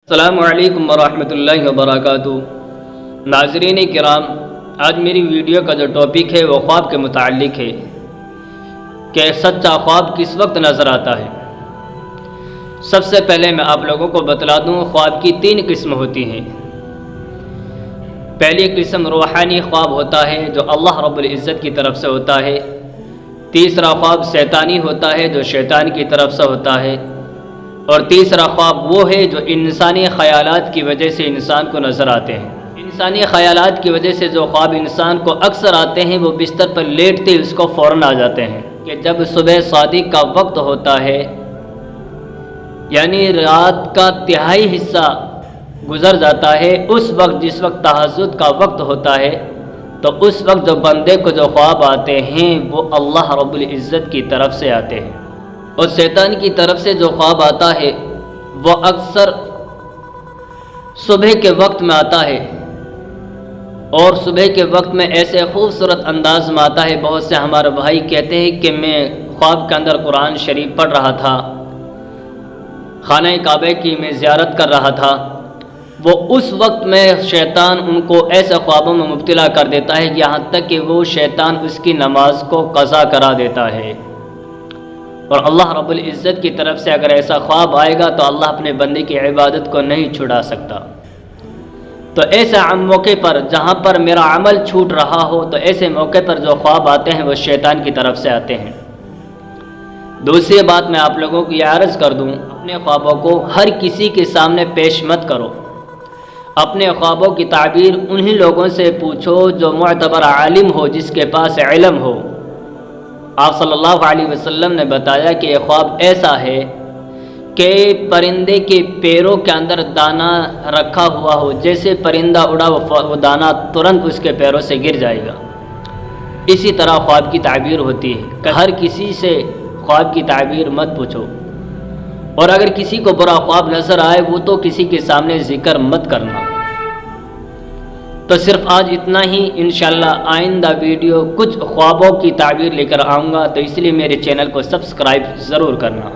السلام علیکم ورحمۃ اللہ وبرکاتہ۔ ناظرین کرام، آج میری ویڈیو کا جو ٹاپک ہے وہ خواب کے متعلق ہے کہ سچا خواب کس وقت نظر آتا ہے۔ سب سے پہلے میں آپ لوگوں کو بتلا دوں، خواب کی 3 قسم ہوتی ہیں۔ پہلی قسم روحانی خواب ہوتا ہے جو اللہ رب العزت کی طرف سے ہوتا ہے۔ تیسرا خواب شیطانی ہوتا ہے جو شیطان کی طرف سے ہوتا ہے۔ اور تیسرا خواب وہ ہے جو انسانی خیالات کی وجہ سے انسان کو نظر آتے ہیں۔ انسانی خیالات کی وجہ سے جو خواب انسان کو اکثر آتے ہیں وہ بستر پر لیٹتے اس کو فوراً آ جاتے ہیں کہ جب صبح صادق کا وقت ہوتا ہے، یعنی رات کا تہائی حصہ گزر جاتا ہے، اس وقت جس وقت تہجد کا وقت ہوتا ہے، تو اس وقت جو بندے کو جو خواب آتے ہیں وہ اللہ رب العزت کی طرف سے آتے ہیں۔ اور شیطان کی طرف سے جو خواب آتا ہے وہ اکثر صبح کے وقت میں آتا ہے، اور صبح کے وقت میں ایسے خوبصورت انداز میں آتا ہے۔ بہت سے ہمارے بھائی کہتے ہیں کہ میں خواب کے اندر قرآن شریف پڑھ رہا تھا، خانہ کعبہ کی میں زیارت کر رہا تھا۔ وہ اس وقت میں شیطان ان کو ایسے خوابوں میں مبتلا کر دیتا ہے یہاں تک کہ وہ شیطان اس کی نماز کو قضا کرا دیتا ہے۔ اور اللہ رب العزت کی طرف سے اگر ایسا خواب آئے گا تو اللہ اپنے بندے کی عبادت کو نہیں چھڑا سکتا۔ تو ایسے موقع پر جہاں پر میرا عمل چھوٹ رہا ہو، تو ایسے موقع پر جو خواب آتے ہیں وہ شیطان کی طرف سے آتے ہیں۔ دوسری بات میں آپ لوگوں کو یہ عرض کر دوں، اپنے خوابوں کو ہر کسی کے سامنے پیش مت کرو۔ اپنے خوابوں کی تعبیر انہی لوگوں سے پوچھو جو معتبر عالم ہو، جس کے پاس علم ہو۔ آپ صلی اللہ علیہ وسلم نے بتایا کہ یہ خواب ایسا ہے کہ پرندے کے پیروں کے اندر دانہ رکھا ہوا ہو، جیسے پرندہ اڑا وہ دانہ ترنت اس کے پیروں سے گر جائے گا۔ اسی طرح خواب کی تعبیر ہوتی ہے کہ ہر کسی سے خواب کی تعبیر مت پوچھو، اور اگر کسی کو برا خواب نظر آئے وہ تو کسی کے سامنے ذکر مت کرنا۔ تو صرف آج اتنا ہی، انشاءاللہ آئندہ ویڈیو کچھ خوابوں کی تعبیر لے کر آؤں گا، تو اس لیے میرے چینل کو سبسکرائب ضرور کرنا۔